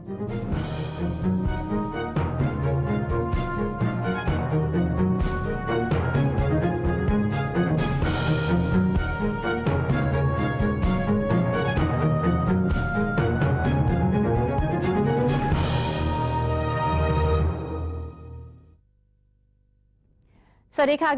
Good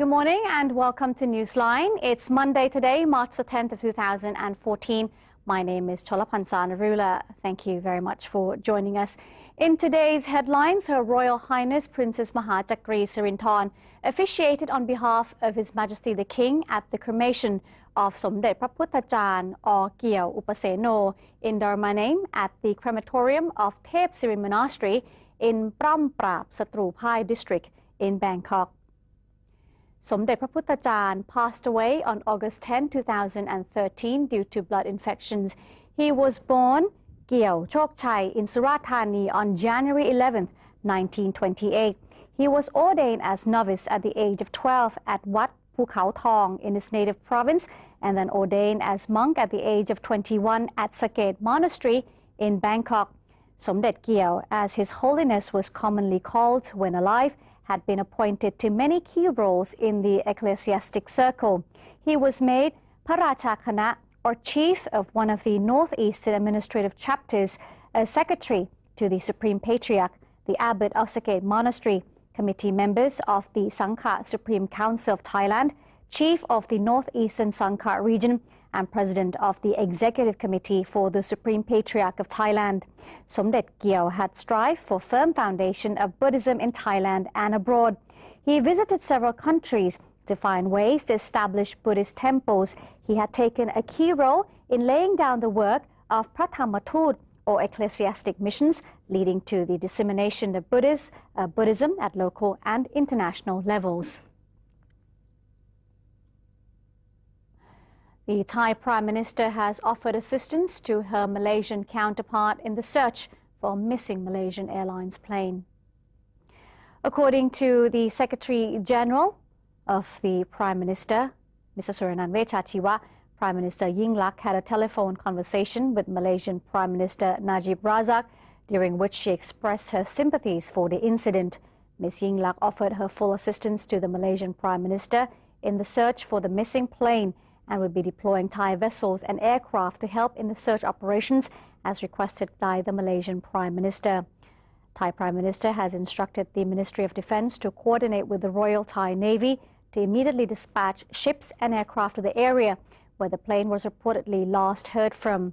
morning and welcome to Newsline. It's Monday today, March the 10th of 2014. My name is Cholapansa Narula. Thank you very much for joining us. In today's headlines, Her Royal Highness Princess Mahachakri Sirinthorn officiated on behalf of His Majesty the King at the cremation of Somdet Praputtachan or Kiao Upaseno in Dharmaname at the crematorium of Thep Sirin Monastery in Pram Prap Satrupai district in Bangkok. Somdet Praputtachan passed away on August 10, 2013 due to blood infections. He was born Kiao Chokchai in Surat Thani on January 11, 1928. He was ordained as novice at the age of 12 at Wat Phukhao Thong in his native province and then ordained as monk at the age of 21 at Saket Monastery in Bangkok. Somdet Kiao, as His Holiness was commonly called when alive, had been appointed to many key roles in the ecclesiastic circle. He was made Parachakana, or chief of one of the Northeastern administrative chapters, as secretary to the Supreme Patriarch, the abbot of Saket Monastery, committee members of the Sangha Supreme Council of Thailand, chief of the Northeastern Sangha region, and president of the Executive Committee for the Supreme Patriarch of Thailand. Somdet Kiao had strived for firm foundation of Buddhism in Thailand and abroad. He visited several countries to find ways to establish Buddhist temples. He had taken a key role in laying down the work of Prathamatut, or ecclesiastic missions, leading to the dissemination of Buddhism at local and international levels. The Thai Prime Minister has offered assistance to her Malaysian counterpart in the search for a missing Malaysian Airlines plane. According to the Secretary General of the Prime Minister, Mr. Suranan Vechachiwa, Prime Minister Yingluck had a telephone conversation with Malaysian Prime Minister Najib Razak, during which she expressed her sympathies for the incident. Ms. Yingluck offered her full assistance to the Malaysian Prime Minister in the search for the missing plane and would be deploying Thai vessels and aircraft to help in the search operations as requested by the Malaysian Prime Minister. Thai Prime Minister has instructed the Ministry of Defence to coordinate with the Royal Thai Navy to immediately dispatch ships and aircraft to the area where the plane was reportedly last heard from.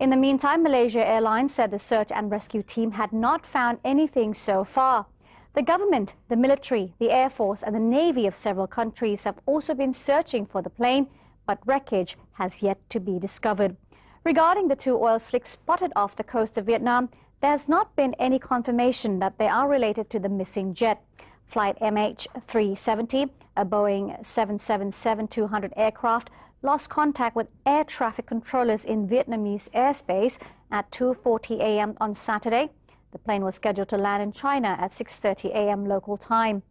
In the meantime, Malaysia Airlines said the search and rescue team had not found anything so far. The government, the military, the Air Force and the Navy of several countries have also been searching for the plane, but wreckage has yet to be discovered. Regarding the two oil slicks spotted off the coast of Vietnam, there has not been any confirmation that they are related to the missing jet. Flight MH370, a Boeing 777-200 aircraft, lost contact with air traffic controllers in Vietnamese airspace at 2:40 a.m. on Saturday. The plane was scheduled to land in China at 6:30 a.m. local time.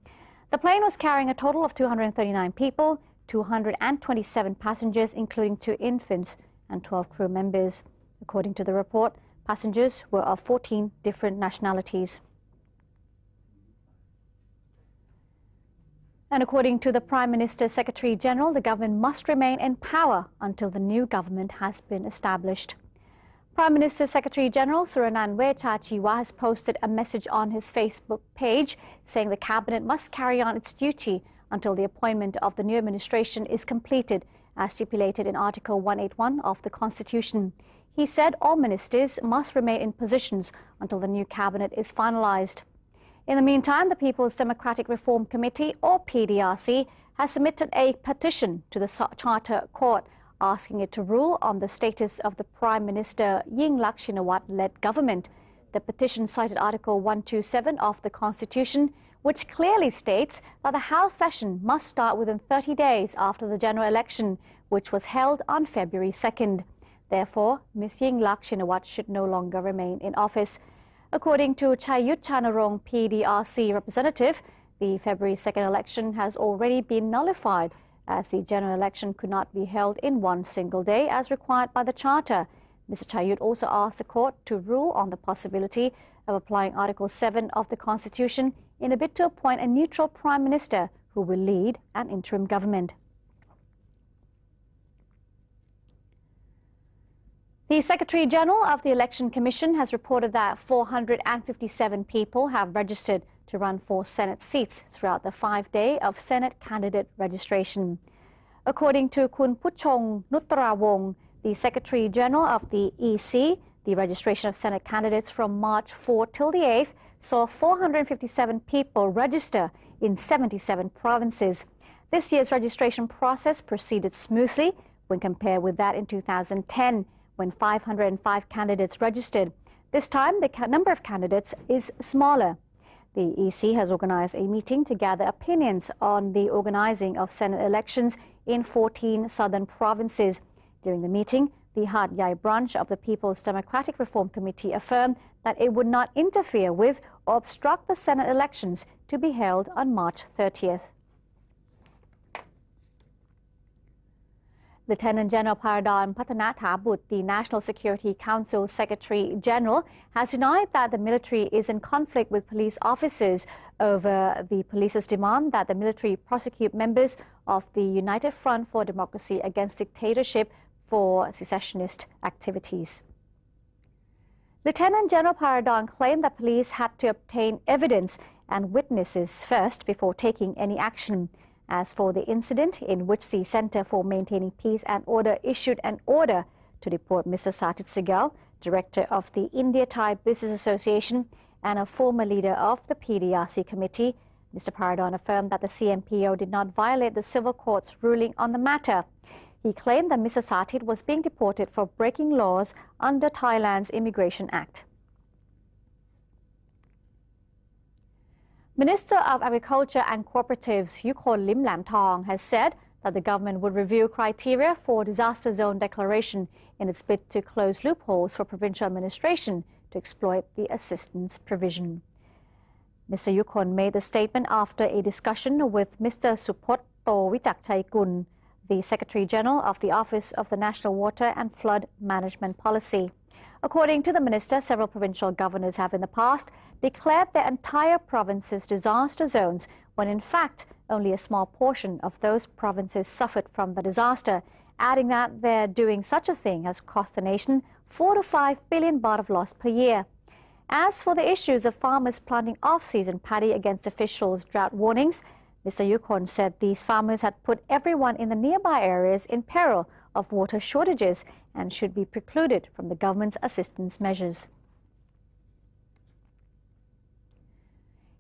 The plane was carrying a total of 239 people, 227 passengers, including 2 infants and 12 crew members. According to the report, passengers were of 14 different nationalities. And according to the Prime Minister's Secretary General, the government must remain in power until the new government has been established. Prime Minister Secretary General Suranan Vechachiwa has posted a message on his Facebook page saying the cabinet must carry on its duty until the appointment of the new administration is completed, as stipulated in Article 181 of the Constitution. He said all ministers must remain in positions until the new cabinet is finalized. In the meantime, the People's Democratic Reform Committee, or PDRC, has submitted a petition to the Charter Court asking it to rule on the status of the Prime Minister Yingluck Shinawatra-led government. The petition cited Article 127 of the Constitution, which clearly states that the House session must start within 30 days after the general election, which was held on February 2nd. Therefore, Ms. Yingluck Shinawatra should no longer remain in office. According to Chayut Chanarong, PDRC representative, the February 2nd election has already been nullified as the general election could not be held in one single day as required by the Charter. Mr. Chayut also asked the court to rule on the possibility of applying Article 7 of the Constitution in a bid to appoint a neutral Prime Minister who will lead an interim government. The Secretary General of the Election Commission has reported that 457 people have registered to run for Senate seats throughout the 5-day of Senate candidate registration. According to Kun Puchong Nutrawong, the Secretary General of the EC, the registration of Senate candidates from March 4 till the 8th saw 457 people register in 77 provinces. This year's registration process proceeded smoothly when compared with that in 2010, when 505 candidates registered. This time, the number of candidates is smaller. The EC has organized a meeting to gather opinions on the organizing of Senate elections in 14 southern provinces. During the meeting, the Hat Yai branch of the People's Democratic Reform Committee affirmed that it would not interfere with or obstruct the Senate elections to be held on March 30th. Lieutenant General Paradon Patanathaput, the National Security Council Secretary General, has denied that the military is in conflict with police officers over the police's demand that the military prosecute members of the United Front for Democracy Against Dictatorship for secessionist activities. Lieutenant General Paradon claimed that police had to obtain evidence and witnesses first before taking any action. As for the incident in which the Center for Maintaining Peace and Order issued an order to deport Mr. Satit Segal, director of the India-Thai Business Association and a former leader of the PDRC committee, Mr. Paradon affirmed that the CMPO did not violate the civil court's ruling on the matter. He claimed that Mr. Satit was being deported for breaking laws under Thailand's Immigration Act. Minister of Agriculture and Cooperatives Yukon Lim Lam Thong has said that the government would review criteria for disaster zone declaration in its bid to close loopholes for provincial administration to exploit the assistance provision. Mr. Yukon made the statement after a discussion with Mr. Supot To Wichakchaikun, the Secretary General of the Office of the National Water and Flood Management Policy. According to the minister, several provincial governors have in the past declared their entire provinces disaster zones, when in fact only a small portion of those provinces suffered from the disaster, adding that their doing such a thing has cost the nation 4 to 5 billion baht of loss per year. As for the issues of farmers planting off-season paddy against officials' drought warnings, Mr. Yukon said these farmers had put everyone in the nearby areas in peril of water shortages and should be precluded from the government's assistance measures.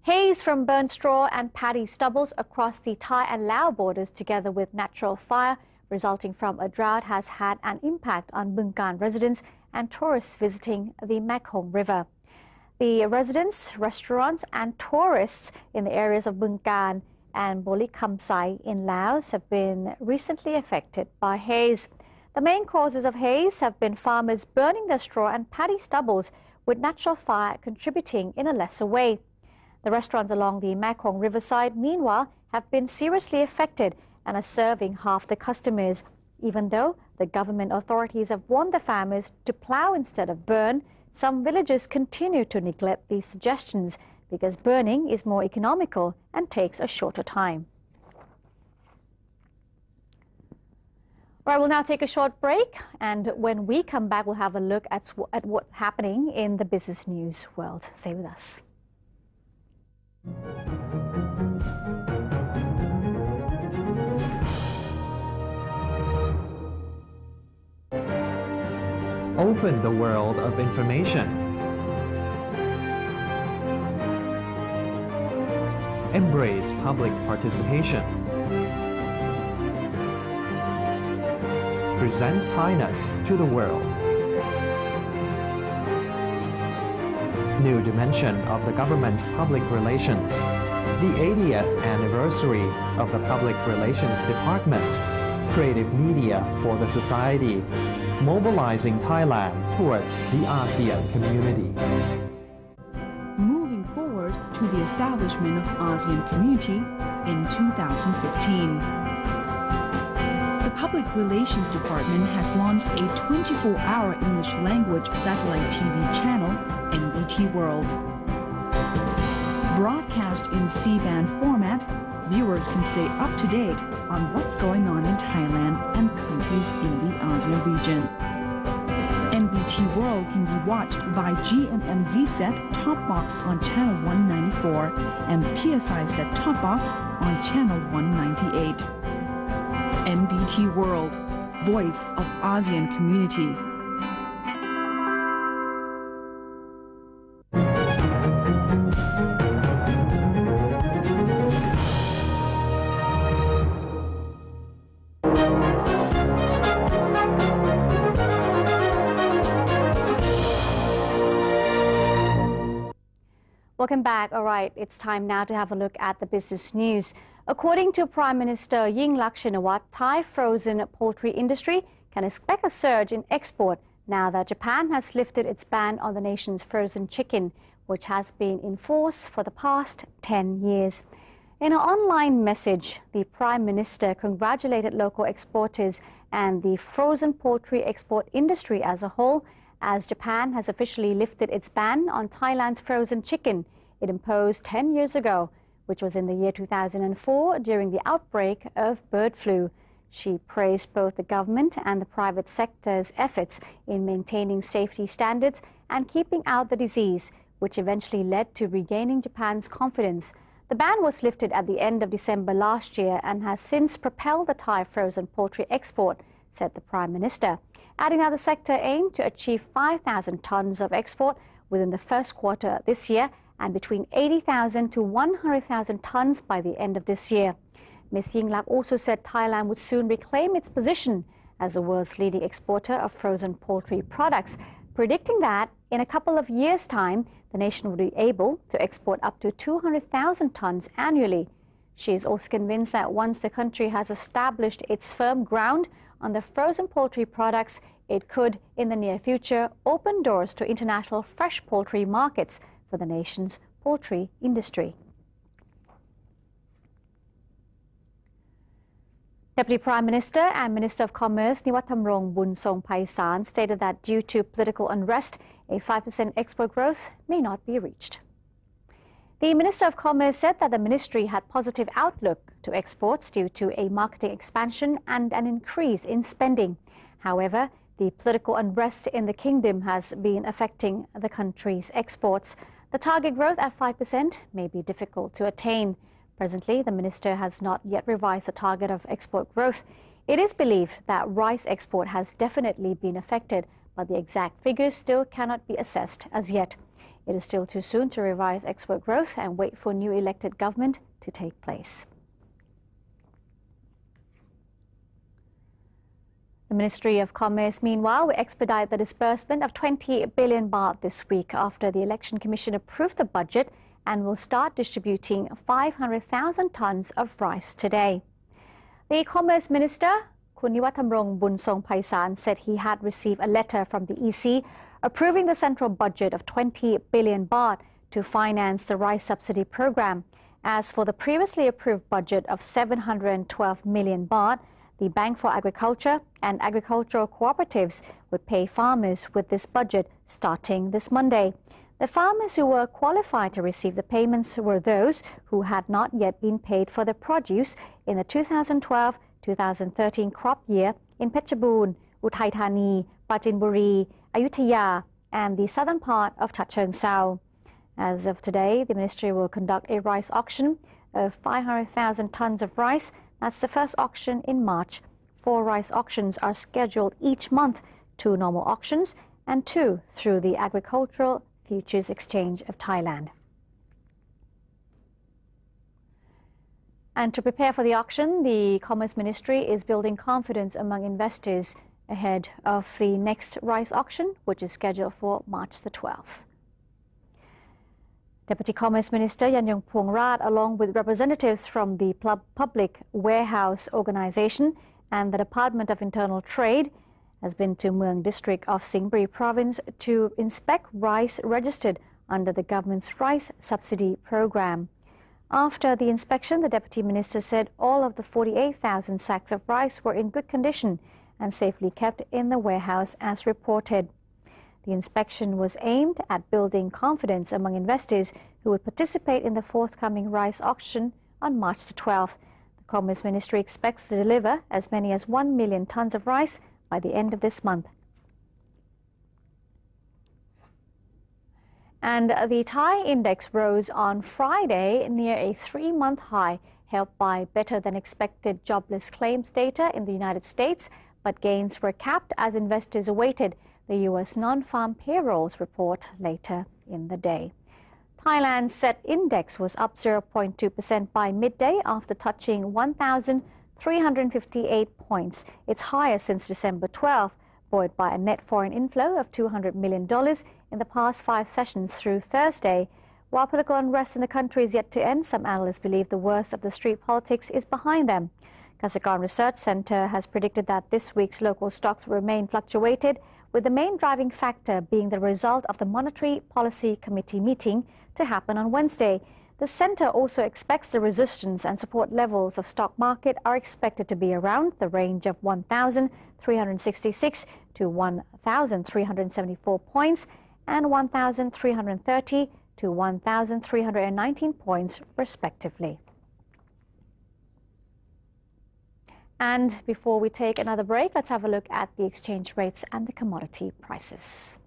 Haze from burnt straw and paddy stubbles across the Thai and Lao borders, together with natural fire resulting from a drought, has had an impact on Bungkan residents and tourists visiting the Mekong River. The residents, restaurants and tourists in the areas of Bungkan and Bolik Kamsai in Laos have been recently affected by haze. The main causes of haze have been farmers burning their straw and paddy stubbles, with natural fire contributing in a lesser way. The restaurants along the Mekong riverside, meanwhile, have been seriously affected and are serving half the customers. Even though the government authorities have warned the farmers to plow instead of burn, some villagers continue to neglect these suggestions because burning is more economical and takes a shorter time. All right, we'll now take a short break, and when we come back, we'll have a look at what's happening in the business news world. Stay with us. Open the world of information. Embrace public participation. Present Thainess to the world. New dimension of the government's public relations. The 80th anniversary of the Public Relations Department. Creative media for the society. Mobilizing Thailand towards the ASEAN community. Moving forward to the establishment of ASEAN community in 2015. The Public Relations Department has launched a 24-hour English language satellite TV channel, NBT World. Broadcast in C-band format, viewers can stay up to date on what's going on in Thailand and countries in the ASEAN region. NBT World can be watched by GMMZ set-top box on channel 194 and PSI set-top box on channel 198. NBT World, Voice of ASEAN Community. Welcome back. All right, it's time now to have a look at the business news. According to Prime Minister Yingluck Shinawatra, Thai frozen poultry industry can expect a surge in export now that Japan has lifted its ban on the nation's frozen chicken, which has been in force for the past 10 years. In an online message, the Prime Minister congratulated local exporters and the frozen poultry export industry as a whole, as Japan has officially lifted its ban on Thailand's frozen chicken it imposed 10 years ago, which was in the year 2004 during the outbreak of bird flu. She praised both the government and the private sector's efforts in maintaining safety standards and keeping out the disease, which eventually led to regaining Japan's confidence. The ban was lifted at the end of December last year and has since propelled the Thai frozen poultry export, said the Prime Minister, adding that the sector aimed to achieve 5,000 tons of export within the first quarter this year and between 80,000 to 100,000 tons by the end of this year. Ms. Yingluck also said Thailand would soon reclaim its position as the world's leading exporter of frozen poultry products, predicting that in a couple of years' time, the nation will be able to export up to 200,000 tons annually. She is also convinced that once the country has established its firm ground on the frozen poultry products, it could, in the near future, open doors to international fresh poultry markets for the nation's poultry industry. Deputy Prime Minister and Minister of Commerce Niwatthamrong Bunsongpaisan stated that due to political unrest, a 5% export growth may not be reached. The Minister of Commerce said that the ministry had positive outlook to exports due to a marketing expansion and an increase in spending. However, the political unrest in the kingdom has been affecting the country's exports. The target growth at 5% may be difficult to attain. Presently, the minister has not yet revised the target of export growth. It is believed that rice export has definitely been affected, but the exact figures still cannot be assessed as yet. It is still too soon to revise export growth and wait for new elected government to take place. The Ministry of Commerce, meanwhile, will expedite the disbursement of 20 billion baht this week after the Election Commission approved the budget and will start distributing 500,000 tons of rice today. The Commerce Minister, Kun Niwatthamrong Bunsongpaisan, said he had received a letter from the EC approving the central budget of 20 billion baht to finance the rice subsidy program. As for the previously approved budget of 712 million baht, the Bank for Agriculture and agricultural cooperatives would pay farmers with this budget starting this Monday. The farmers who were qualified to receive the payments were those who had not yet been paid for the produce in the 2012-2013 crop year in Phetchabun, Uthai Thani, Prachinburi, Ayutthaya, and the southern part of Chachoengsao. As of today, the ministry will conduct a rice auction of 500,000 tons of rice. That's the first auction in March. 4 rice auctions are scheduled each month, 2 normal auctions and 2 through the Agricultural Futures Exchange of Thailand. And to prepare for the auction, the Commerce Ministry is building confidence among investors ahead of the next rice auction, which is scheduled for March the 12th. Deputy Commerce Minister Yanyong Phongrat, along with representatives from the Public Warehouse Organization and the Department of Internal Trade, has been to Mueang District of Singburi Province to inspect rice registered under the government's rice subsidy program. After the inspection, the Deputy Minister said all of the 48,000 sacks of rice were in good condition and safely kept in the warehouse as reported. The inspection was aimed at building confidence among investors who would participate in the forthcoming rice auction on March the 12th. The Commerce Ministry expects to deliver as many as 1 million tons of rice by the end of this month. And the Thai index rose on Friday near a 3-month high, helped by better than expected jobless claims data in the United States, but gains were capped as investors awaited the U.S. non-farm payrolls report later in the day. Thailand's set index was up 0.2% by midday after touching 1,358 points, its highest since December 12, buoyed by a net foreign inflow of $200 million in the past 5 sessions through Thursday. While political unrest in the country is yet to end, some analysts believe the worst of the street politics is behind them. Kasikorn Research Center has predicted that this week's local stocks will remain fluctuated, with the main driving factor being the result of the Monetary Policy Committee meeting to happen on Wednesday. The center also expects the resistance and support levels of stock market are expected to be around the range of 1,366 to 1,374 points and 1,330 to 1,319 points, respectively. And before we take another break, let's have a look at the exchange rates and the commodity prices.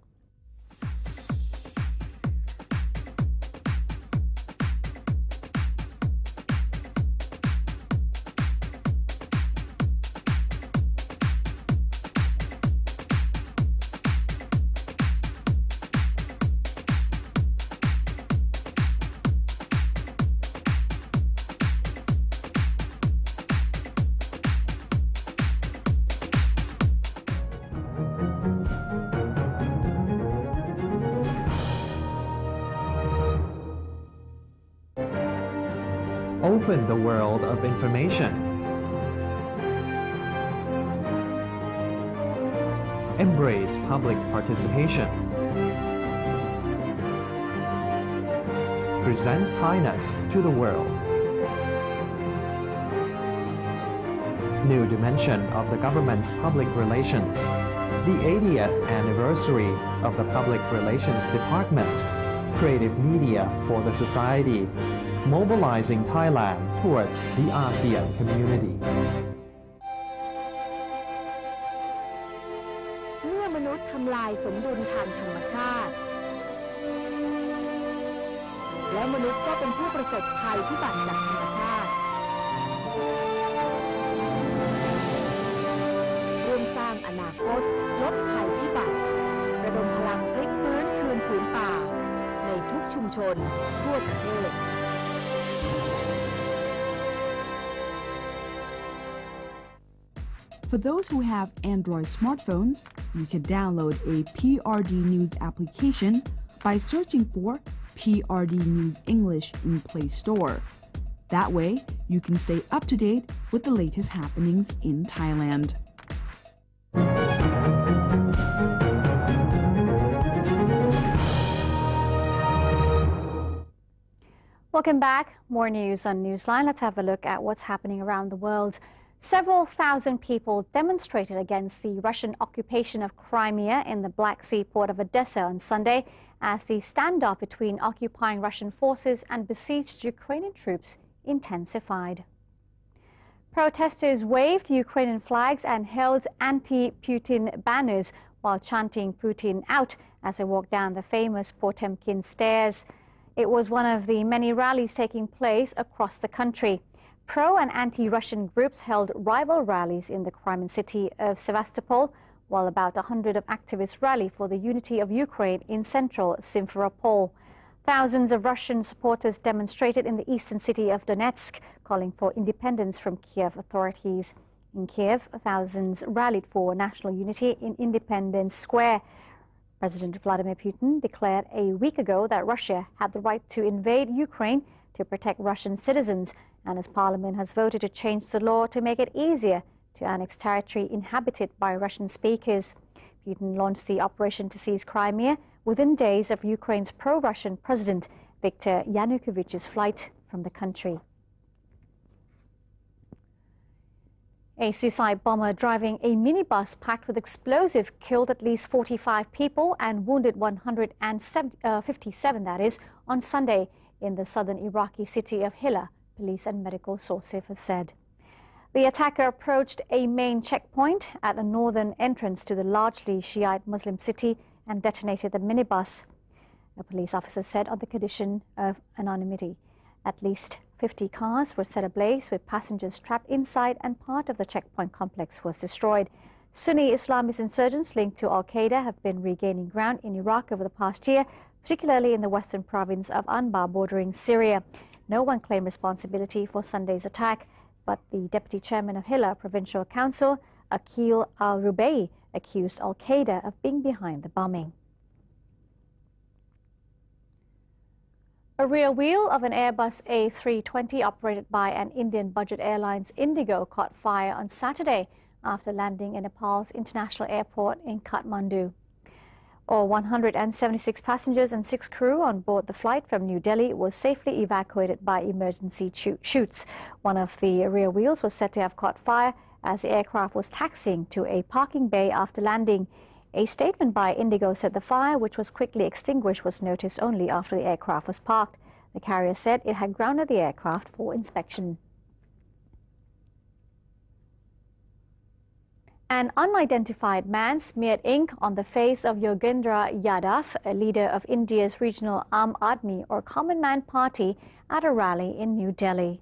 Open the world of information. Embrace public participation. Present Thainess to the world. New dimension of the government's public relations. The 80th anniversary of the Public Relations Department. Creative media for the society. Mobilizing Thailand towards the ASEAN community. เมื่อมนุษย์ทำลายสมดุลทางธรรมชาติแล้วมนุษย์ก็เป็นผู้ประสบภัยพิบัติจากธรรมชาติร่วมสร้างอนาคตลดภัยพิบัติระดมพลังพลิกฟื้นคืนผืนป่าในทุกชุมชนทั่วประเทศFor those who have Android smartphones, you can download a PRD News application by searching for PRD News English in Play Store. That way, you can stay up to date with the latest happenings in Thailand. Welcome back. More news on Newsline. Let's have a look at what's happening around the world. Several thousand people demonstrated against the Russian occupation of Crimea in the Black Sea port of Odessa on Sunday as the standoff between occupying Russian forces and besieged Ukrainian troops intensified. Protesters waved Ukrainian flags and held anti-Putin banners while chanting Putin out as they walked down the famous Potemkin stairs. It was one of the many rallies taking place across the country. Pro- and anti-Russian groups held rival rallies in the Crimean city of Sevastopol, while about 100 of activists rallied for the unity of Ukraine in central Simferopol. Thousands of Russian supporters demonstrated in the eastern city of Donetsk, calling for independence from Kiev authorities. In Kiev, thousands rallied for national unity in Independence Square. President Vladimir Putin declared a week ago that Russia had the right to invade Ukraine to protect Russian citizens, and his parliament has voted to change the law to make it easier to annex territory inhabited by Russian speakers. Putin launched the operation to seize Crimea within days of Ukraine's pro-Russian president Viktor Yanukovych's flight from the country. A suicide bomber driving a minibus packed with explosive killed at least 45 people and wounded 157, that is, on Sunday in the southern Iraqi city of Hilla, police and medical sources have said. The attacker approached a main checkpoint at a northern entrance to the largely Shiite Muslim city and detonated the minibus, a police officer said on the condition of anonymity. At least 50 cars were set ablaze with passengers trapped inside, and part of the checkpoint complex was destroyed. Sunni Islamist insurgents linked to al-Qaeda have been regaining ground in Iraq over the past year, particularly in the western province of Anbar bordering Syria. No one claimed responsibility for Sunday's attack, but the deputy chairman of Hilla Provincial Council, Akil al-Rubai, accused al-Qaeda of being behind the bombing. A rear wheel of an Airbus A320 operated by an Indian budget airlines Indigo caught fire on Saturday after landing in Nepal's international airport in Kathmandu. All 176 passengers and 6 crew on board the flight from New Delhi was safely evacuated by emergency chutes. One of the rear wheels was said to have caught fire as the aircraft was taxiing to a parking bay after landing. A statement by Indigo said the fire, which was quickly extinguished, was noticed only after the aircraft was parked. The carrier said it had grounded the aircraft for inspection. An unidentified man smeared ink on the face of Yogendra Yadav, a leader of India's regional Aam Aadmi or Common Man Party, at a rally in New Delhi.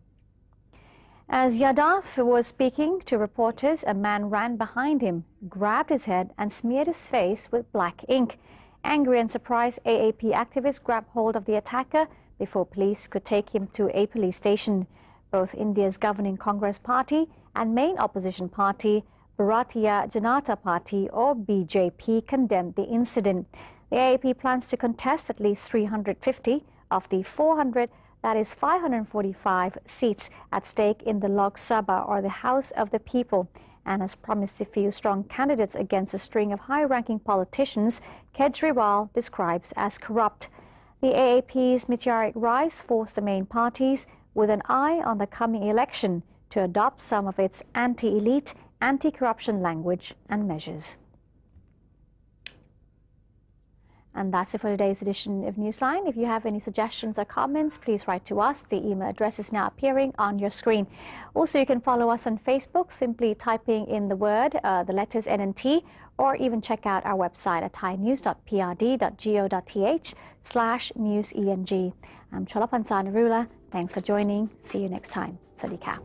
As Yadav was speaking to reporters, a man ran behind him, grabbed his head and smeared his face with black ink. Angry and surprised, AAP activists grabbed hold of the attacker before police could take him to a police station. Both India's governing Congress party and main opposition party, Bharatiya Janata Party or BJP, condemned the incident. The AAP plans to contest at least 350 of the 545 seats at stake in the Lok Sabha or the House of the People, and has promised to field strong candidates against a string of high-ranking politicians Kejriwal describes as corrupt. The AAP's meteoric rise forced the main parties, with an eye on the coming election, to adopt some of its anti-elite, anti-corruption language and measures. And that's it for today's edition of Newsline. If you have any suggestions or comments, please write to us. The email address is now appearing on your screen. Also, you can follow us on Facebook, simply typing in the word, the letters N and T, or even check out our website at thainews.prd.go.th/newseng. I'm Cholapansan Arula. Thanks for joining. See you next time. Sawadee ka.